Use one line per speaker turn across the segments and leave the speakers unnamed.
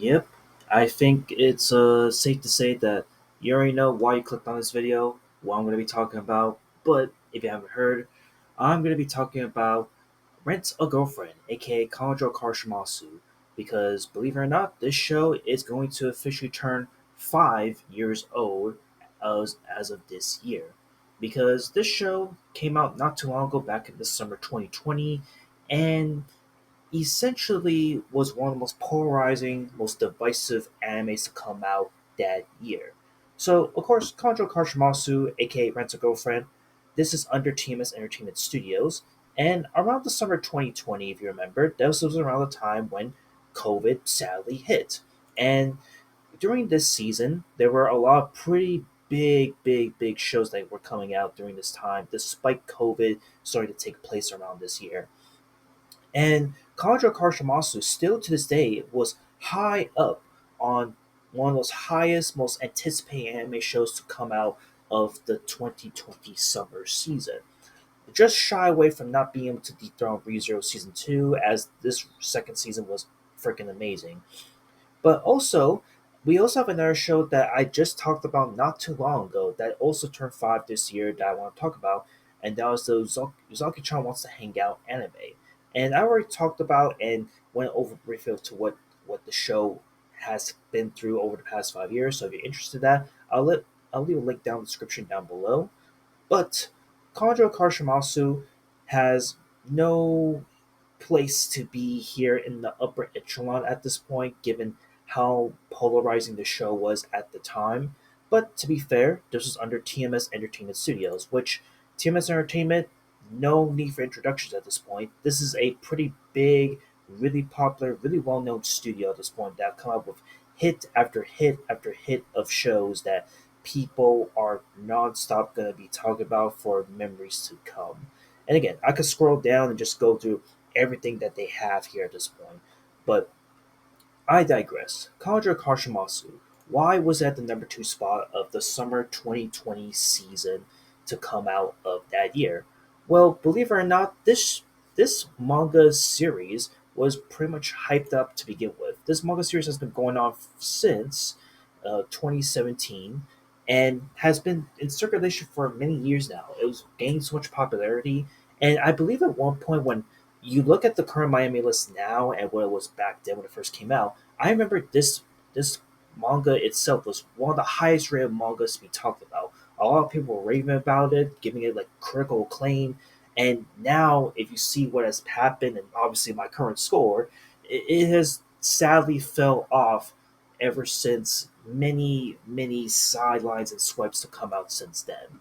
Yep, I think it's safe to say that you already know why you clicked on this video, what I'm going to be talking about. But if you haven't heard, I'm going to be talking about Rent a Girlfriend, aka Kanjo Karshimasu, because believe it or not, this show is going to officially turn 5 years old as of this year. Because this show came out not too long ago, back in the summer 2020, and essentially was one of the most polarizing, most divisive animes to come out that year. So, of course, Kanjo Karshimasu, aka Rent a Girlfriend, this is under TMS Entertainment Studios, and around the summer 2020, if you remember, this was around the time when COVID sadly hit. And during this season, there were a lot of pretty big shows that were coming out during this time, despite COVID starting to take place around this year. And Kaja Karshimasu still to this day was high up on one of those highest, most anticipated anime shows to come out of the 2020 summer season. Just shy away from not being able to dethrone ReZero Season 2, as this second season was freaking amazing. But also, we also have another show that I just talked about not too long ago that also turned 5 this year that I want to talk about, and that was the Uzaki-chan Wants to Hang Out anime. And I already talked about and went over briefly to what the show has been through over the past 5 years. So if you're interested in that, I'll leave a link down in the description down below. But Kanjo Karshimasu has no place to be here in the upper echelon at this point, given how polarizing the show was at the time. But to be fair, this was under TMS Entertainment Studios, which TMS Entertainment, no need for introductions at this point. This is a pretty big, really popular, really well known studio at this point that come up with hit after hit after hit of shows that people are nonstop going to be talking about for memories to come. And again, I could scroll down and just go through everything that they have here at this point. But I digress. Kaja Karshimasu, why was at the number two spot of the summer 2020 season to come out of that year? Well, believe it or not, this manga series was pretty much hyped up to begin with. This manga series has been going on since 2017 and has been in circulation for many years now. It was gaining so much popularity, and I believe at one point when you look at the current Miami list now and what it was back then when it first came out, I remember this manga itself was one of the highest rated mangas to be talked about. A lot of people were raving about it, giving it like critical acclaim. And now, if you see what has happened, and obviously my current score, it has sadly fell off ever since many sidelines and swipes to come out since then.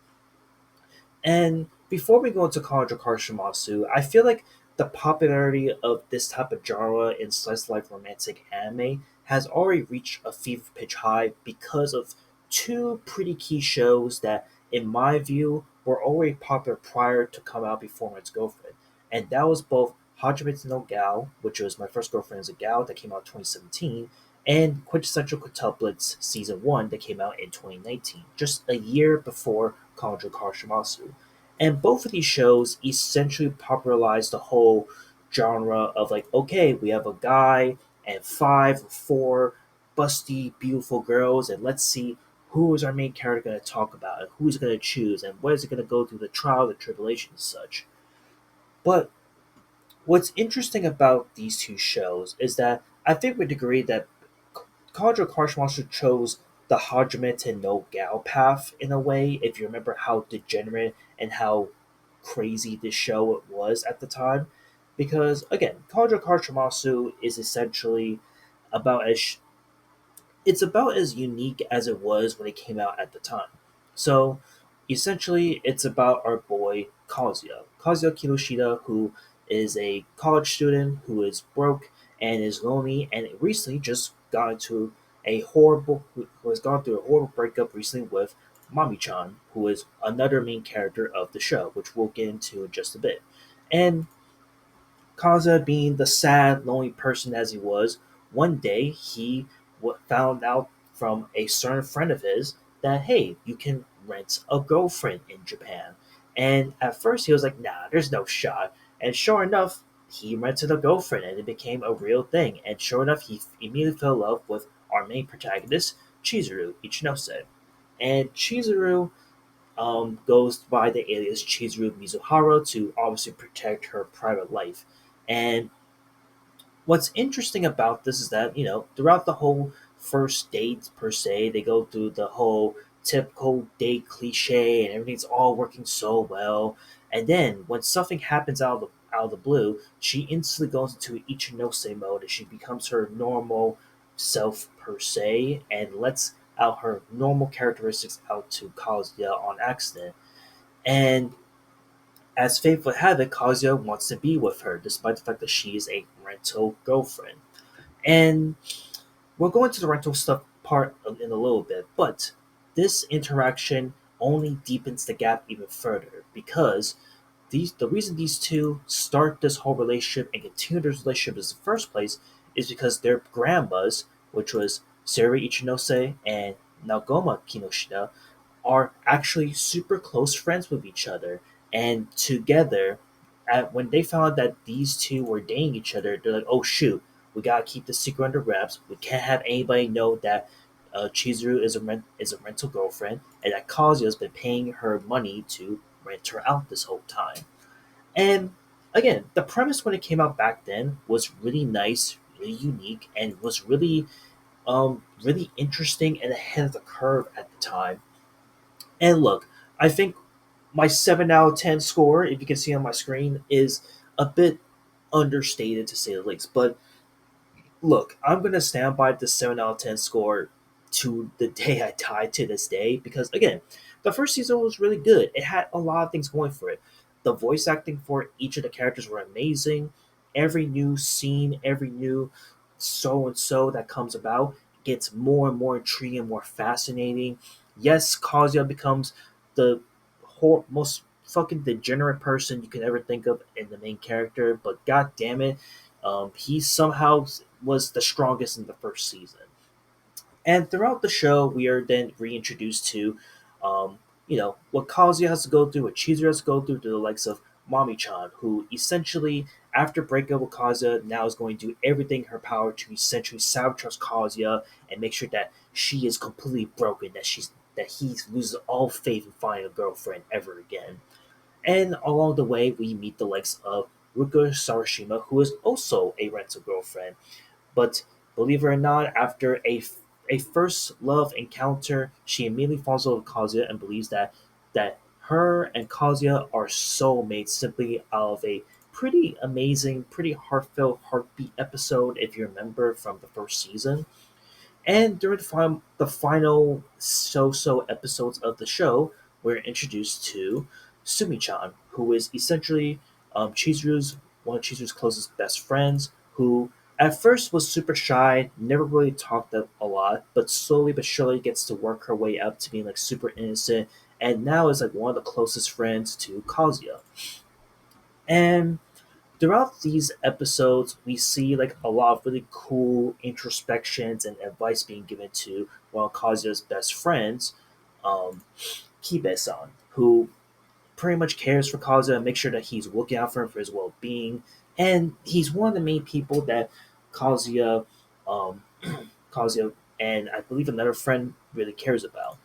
And before we go into College of Karshimasu, I feel like the popularity of this type of genre in slice of life romantic anime has already reached a fever pitch high because of two pretty key shows that, in my view, were already popular prior to come out before Its Girlfriend. And that was both Hajime no Gal, which was My First Girlfriend as a Gal that came out in 2017, and Quintessential Quintuplets Season 1 that came out in 2019, just a year before Kanjo Karshimasu. And both of these shows essentially popularized the whole genre of like, okay, we have a guy and five or four busty, beautiful girls, and let's see who is our main character going to talk about, and who's going to choose, and what is it going to go through the trial, the tribulation, and such. But what's interesting about these two shows is that I think we agree that College of Karshmaster chose the Hajime no Gal path in a way, if you remember how degenerate and how crazy this show was at the time. Because, again, College of Karshmasu is essentially about it's about as unique as it was when it came out at the time. So, essentially, it's about our boy Kazuya Kinoshita, who is a college student who is broke and is lonely, and recently just got into who has gone through a horrible breakup recently with Mami-chan, who is another main character of the show, which we'll get into in just a bit. And Kaza, being the sad, lonely person as he was, one day he found out from a certain friend of his that, hey, you can rent a girlfriend in Japan. And at first he was like, nah, there's no shot. And sure enough, he rented a girlfriend and it became a real thing. And sure enough, he immediately fell in love with our main protagonist, Chizuru Ichinose. And Chizuru goes by the alias Chizuru Mizuhara to obviously protect her private life. And what's interesting about this is that throughout the whole first date per se, they go through the whole typical date cliche and everything's all working so well, and then when something happens out of the blue, she instantly goes into Ichinose mode and she becomes her normal self per se and lets out her normal characteristics out to Kazuya on accident. And as fate would have it, Kazuya wants to be with her despite the fact that she is a rental girlfriend. And we'll go into the rental stuff part in a little bit, but this interaction only deepens the gap even further because the reason these two start this whole relationship and continue this relationship in the first place is because their grandmas, which was Seiri Ichinose and Nagoma Kinoshita, are actually super close friends with each other. And together, when they found out that these two were dating each other, they're like, "Oh shoot, we gotta keep the secret under wraps. We can't have anybody know that Chizuru is a rental girlfriend, and that Kazuya's been paying her money to rent her out this whole time." And again, the premise when it came out back then was really nice, really unique, and was really interesting and ahead of the curve at the time. And look, I think my 7 out of 10 score, if you can see on my screen, is a bit understated to say the least. But look, I'm going to stand by the 7 out of 10 score to the day I die to this day because, again, the first season was really good. It had a lot of things going for it. The voice acting for each of the characters were amazing. Every new scene, every new so and so that comes about gets more and more intriguing, more fascinating. Yes, Kazuya becomes the most fucking degenerate person you could ever think of in the main character, but god damn it, he somehow was the strongest in the first season. And throughout the show, we are then reintroduced to, what Kazuya has to go through, what Chizuru has to go through, to the likes of Mami-chan, who essentially, after breaking up with Kazuya, now is going to do everything in her power to essentially sabotage Kazuya and make sure that she is completely broken, that he loses all faith in finding a girlfriend ever again. And along the way, we meet the likes of Ruka Sarashima, who is also a rental girlfriend, but believe it or not, after a first love encounter, she immediately falls in love with Kazuya and believes that her and Kazuya are soulmates simply out of a pretty amazing, pretty heartfelt heartbeat episode, if you remember from the first season. And during the final so episodes of the show, we're introduced to Sumi-chan, who is essentially Chizuru's one of Chizuru's closest best friends, who at first was super shy, never really talked a lot, but slowly but surely gets to work her way up to being like super innocent, and now is like one of the closest friends to Kazuya. And throughout these episodes, we see like a lot of really cool introspections and advice being given to one of Kazuya's best friends, um, Kibe-san, who pretty much cares for Kazuya and makes sure that he's looking out for him for his well being. And he's one of the main people that Kazuya, um, Kazuya, and I believe another friend really cares about.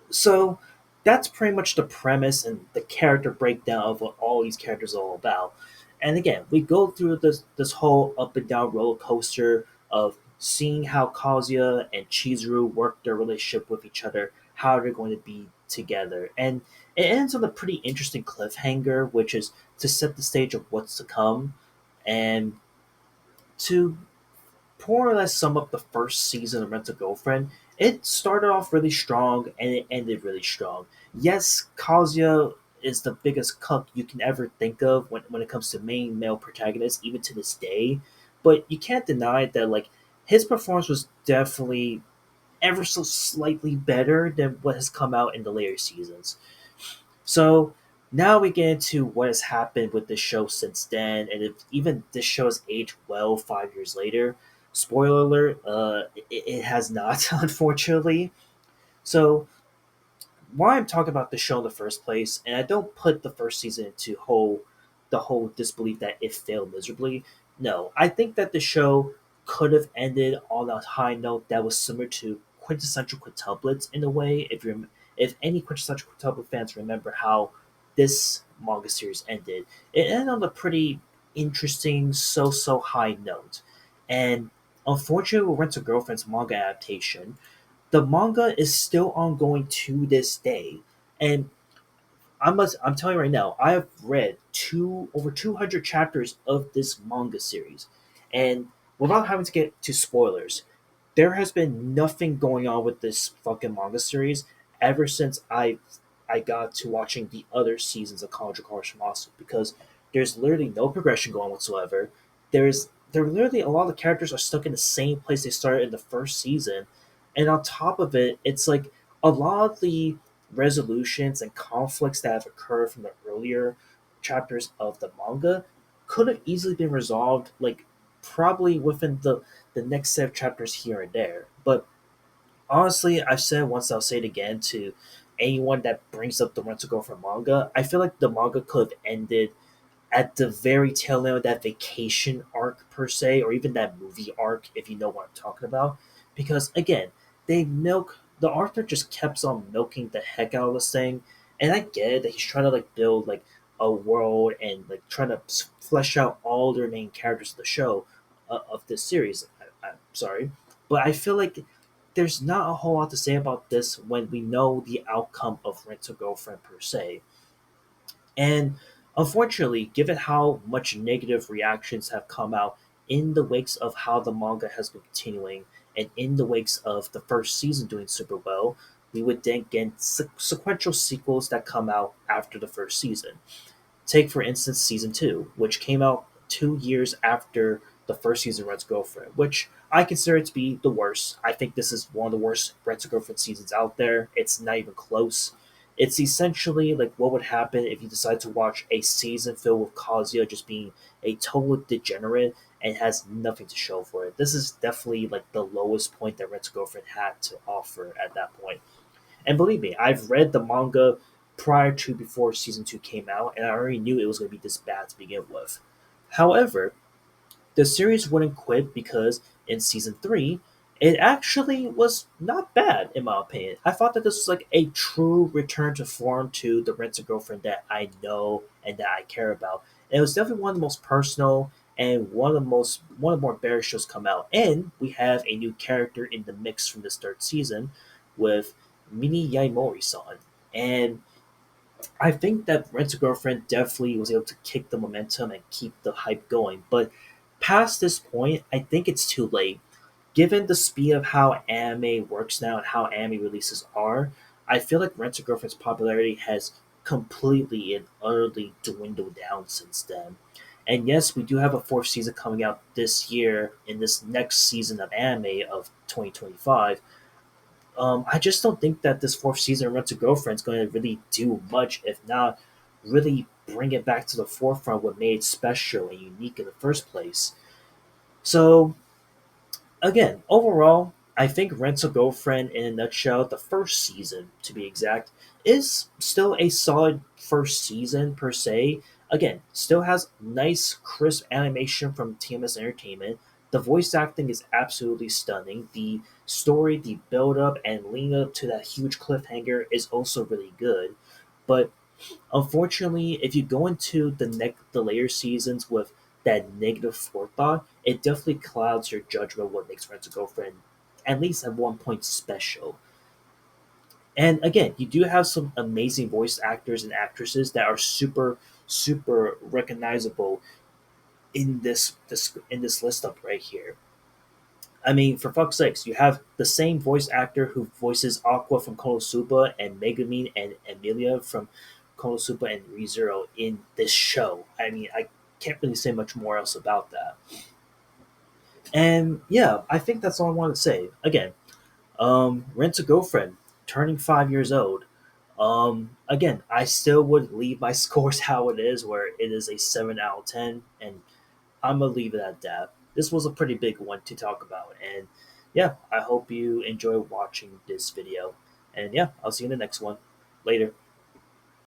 So that's pretty much the premise and the character breakdown of what all these characters are all about. And again, we go through this whole up and down roller coaster of seeing how Kazuya and Chizuru work their relationship with each other, how they're going to be together. And it ends on a pretty interesting cliffhanger, which is to set the stage of what's to come. And to more or less sum up the first season of Rent a Girlfriend, it started off really strong and it ended really strong. Yes, Kazuya is the biggest cuck you can ever think of when it comes to main male protagonists, even to this day. But you can't deny that like his performance was definitely ever so slightly better than what has come out in the later seasons. So now we get into what has happened with the show since then, and if even this show has aged well 5 years later. Spoiler alert: it has not, unfortunately. So why I'm talking about the show in the first place, and I don't put the first season into whole the whole disbelief that it failed miserably. No, I think that the show could have ended on a high note that was similar to quintessential quintuplets in a way. If any quintessential quintuplet fans remember how this manga series ended, it ended on a pretty interesting, so high note. And unfortunately, with Rent a Girlfriend's manga adaptation, the manga is still ongoing to this day. And I'm telling you right now, I have read over 200 chapters of this manga series, and without having to get to spoilers, there has been nothing going on with this fucking manga series ever since I got to watching the other seasons of College of Cards because there's literally no progression going whatsoever. There literally a lot of the characters are stuck in the same place they started in the first season, and on top of it, it's like a lot of the resolutions and conflicts that have occurred from the earlier chapters of the manga could have easily been resolved, like probably within the next set of chapters here and there. But honestly, I've said it once, I'll say it again to anyone that brings up the Rent to Go for manga. I feel like the manga could have ended at the very tail end of that vacation arc per se, or even that movie arc, if you know what I'm talking about. Because again, the author just kept on milking the heck out of this thing, and I get it that he's trying to like build like a world and like trying to flesh out all the main characters of the show of this series. I'm sorry, but I feel like there's not a whole lot to say about this when we know the outcome of Rent a Girlfriend per se. And unfortunately, given how much negative reactions have come out in the wakes of how the manga has been continuing, and in the wakes of the first season doing super well, we would then get sequential sequels that come out after the first season. Take, for instance, season two, which came out 2 years after the first season of Red's Girlfriend, which I consider to be the worst. I think this is one of the worst Red's Girlfriend seasons out there. It's not even close. It's essentially like what would happen if you decide to watch a season filled with Kazuya just being a total degenerate and has nothing to show for it. This is definitely like the lowest point that Red's Girlfriend had to offer at that point. And believe me, I've read the manga prior to before season two came out, and I already knew it was going to be this bad to begin with. However, the series wouldn't quit because in season three, it actually was not bad in my opinion. I thought that this was like a true return to form to the Rent a Girlfriend that I know and that I care about. And it was definitely one of the most personal and one of the more better shows come out. And we have a new character in the mix from this third season with Mini Yaimori-san. And I think that Rent a Girlfriend definitely was able to kick the momentum and keep the hype going. But past this point, I think it's too late. Given the speed of how anime works now and how anime releases are, I feel like Rent a Girlfriend's popularity has completely and utterly dwindled down since then. And yes, we do have a fourth season coming out this year in this next season of anime of 2025. I just don't think that this fourth season of Rent to Girlfriend is going to really do much, if not really bring it back to the forefront what made it special and unique in the first place. So again, overall, I think Rent a Girlfriend in a nutshell, the first season to be exact, is still a solid first season per se. Again, still has nice, crisp animation from TMS Entertainment. The voice acting is absolutely stunning. The story, the build up, and leading up to that huge cliffhanger is also really good. But unfortunately, if you go into the later seasons with that negative forethought, it definitely clouds your judgment of what makes Rent a Girlfriend, at least at one point, special. And again, you do have some amazing voice actors and actresses that are super recognizable in this list up right here. I mean, for fuck's sakes, you have the same voice actor who voices Aqua from Konosuba and Megumin and Emilia from Konosuba and ReZero in this show. I mean, I can't really say much more else about that. And yeah, I think that's all I want to say. Again, Rent a Girlfriend turning 5 years old. Again, I still would leave my scores how it is, where it is a 7 out of 10, and I'm gonna leave it at that. This was a pretty big one to talk about, and yeah, I hope you enjoy watching this video. And yeah, I'll see you in the next one. Later.